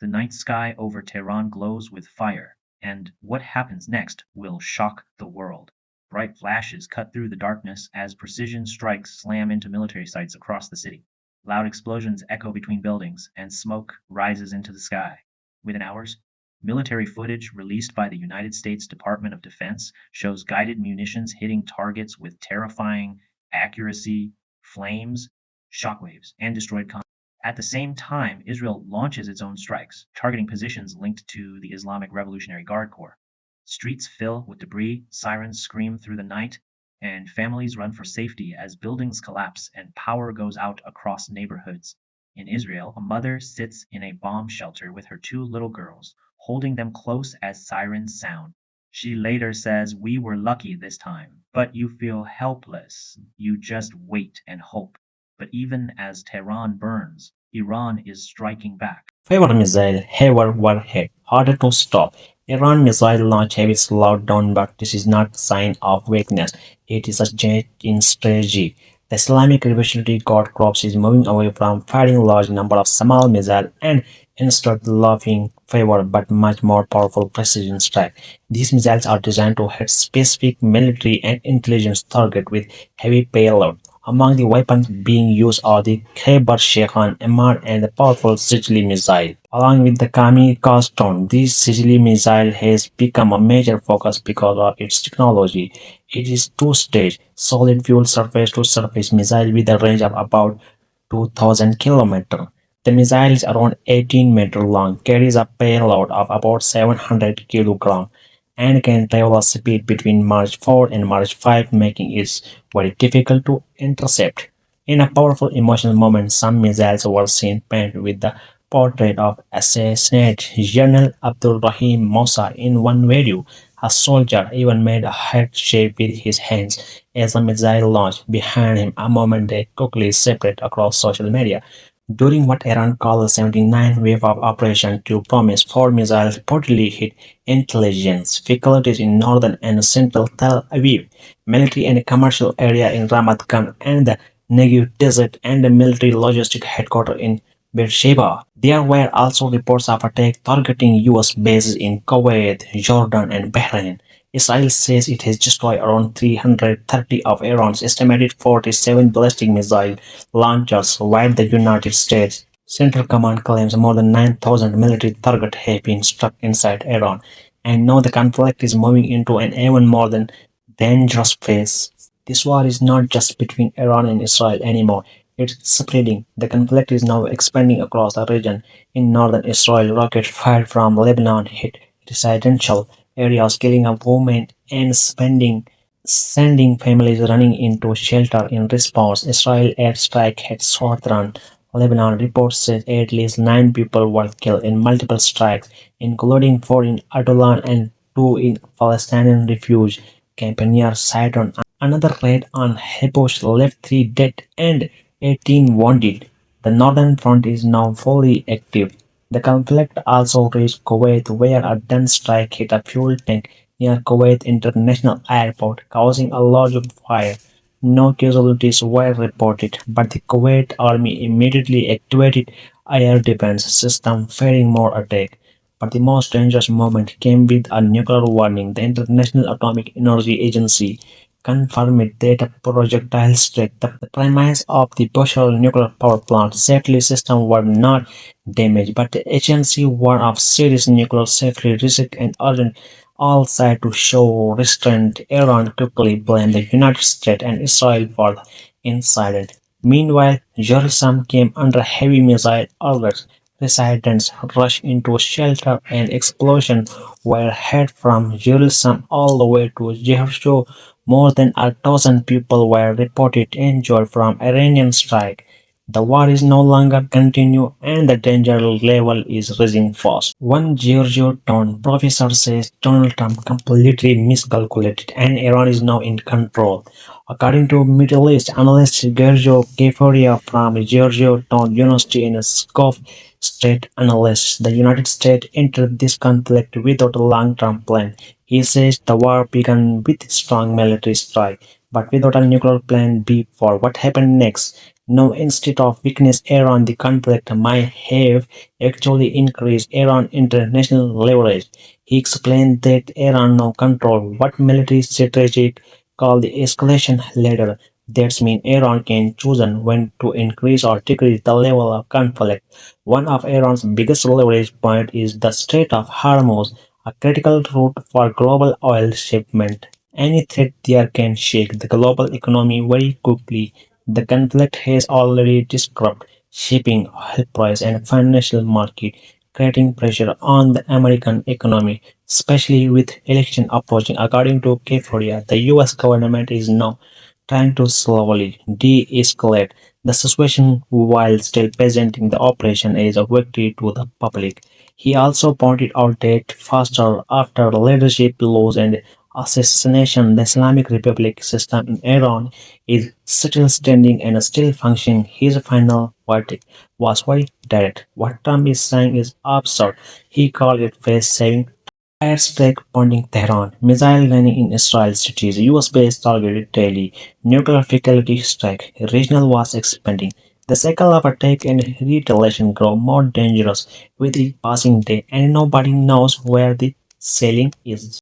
The night sky over Tehran glows with fire, and what happens next will shock the world. Bright flashes cut through the darkness as precision strikes slam into military sites across the city. Loud explosions echo between buildings, and smoke rises into the sky. Within hours, military footage released by the United States Department of Defense shows guided munitions hitting targets with terrifying accuracy, flames, shockwaves, and destroyed. At the same time, Israel launches its own strikes, targeting positions linked to the Islamic Revolutionary Guard Corps. Streets fill with debris, sirens scream through the night, and families run for safety as buildings collapse and power goes out across neighborhoods. In Israel, a mother sits in a bomb shelter with her two little girls, holding them close as sirens sound. She later says, "We were lucky this time, but you feel helpless. You just wait and hope." But even as Tehran burns, Iran is striking back. Kheibar missile, heavier warhead, harder to stop. Iran missile launch heavy slowed down, but this is not a sign of weakness. It is a change in strategy. The Islamic Revolutionary Guard Corps is moving away from firing large number of small missiles and instead loving favor but much more powerful precision strike. These missiles are designed to hit specific military and intelligence targets with heavy payload. Among the weapons being used are the Kheibar Shekan, Emad, and the powerful Sejil missile. Along with the kamikaze drone, this Sejil missile has become a major focus because of its technology. It is two-stage, solid fuel surface-to-surface missile with a range of about 2,000 kilometers. The missile is around 18 meters long, carries a payload of about 700 kilograms, and can travel a speed between Mach 4 and Mach 5, making it very difficult to intercept. In a powerful emotional moment, some missiles were seen painted with the portrait of assassinate General Abdul Rahim Mossa in one video. A soldier even made a heart shape with his hands as the missile launched behind him, a moment that quickly spread across social media. During what Iran called the 79 wave of Operation to promise, four missiles reportedly hit intelligence facilities in northern and central Tel Aviv, military and commercial area in Ramat Gan and the Negev Desert, and the military logistic headquarters in Beersheba. There were also reports of attacks targeting US bases in Kuwait, Jordan, and Bahrain. Israel says it has destroyed around 330 of Iran's estimated 47 ballistic missile launchers, while the United States Central Command claims more than 9,000 military targets have been struck inside Iran, and now the conflict is moving into an even more than dangerous phase. This war is not just between Iran and Israel anymore. It's spreading. The conflict is now expanding across the region. In northern Israel, rockets fired from Lebanon hit residential areas, killing a woman and sending families running into shelter in response. Israel airstrike had southern Lebanon. Reports said at least 9 people were killed in multiple strikes, including 4 in Adolan and 2 in Palestinian refuge camp near Sidon. Another raid on Hebrews left 3 dead and 18 wounded. The northern front is now fully active. The conflict also reached Kuwait, where a dense strike hit a fuel tank near Kuwait International Airport, causing a large fire. No casualties were reported, but the Kuwait army immediately activated air defense system, fearing more attack. But the most dangerous moment came with a nuclear warning. The International Atomic Energy Agency confirmed that a projectile struck the premise of the Bushehr nuclear power plant. Safety systems were not damaged, but the agency warned of serious nuclear safety risk and urged all sides to show restraint. Iran quickly blamed the United States and Israel for the incident. Meanwhile, Jerusalem came under heavy missile alerts. Residents rushed into shelter and explosions were heard from Jerusalem all the way to Jericho. More than a dozen people were reported injured from Iranian strike. The war is no longer continue and the danger level is rising fast. One Georgetown professor says Donald Trump completely miscalculated and Iran is now in control. According to Middle East analyst Gerjo Keforia from Georgetown University and a Scoff State analyst, the United States entered this conflict without a long-term plan. He says the war began with strong military strike, but without a nuclear plan B for what happened next. Now, instead of weakness Iran, the conflict might have actually increased Iran's international leverage. He explained that Iran now controls what military strategy called the escalation ladder. That means Iran can choose when to increase or decrease the level of conflict. One of Iran's biggest leverage points is the Strait of Hormuz, a critical route for global oil shipment. Any threat there can shake the global economy very quickly. The conflict has already disrupted shipping, oil price, and financial market, creating pressure on the American economy, especially with election approaching. According to Kefauria, the U.S. government is now trying to slowly de-escalate the situation while still presenting the operation as a victory to the public. He also pointed out that faster after leadership loss and assassination, the Islamic Republic system in Iran is still standing and still functioning. His final verdict was very direct. What Trump is saying is absurd. He called it face-saving airstrike pointing Tehran, missile landing in Israel cities, US base targeted daily, nuclear fatality strike, regional wars expanding. The cycle of attack and retaliation grow more dangerous with each passing day, and nobody knows where the ceiling is.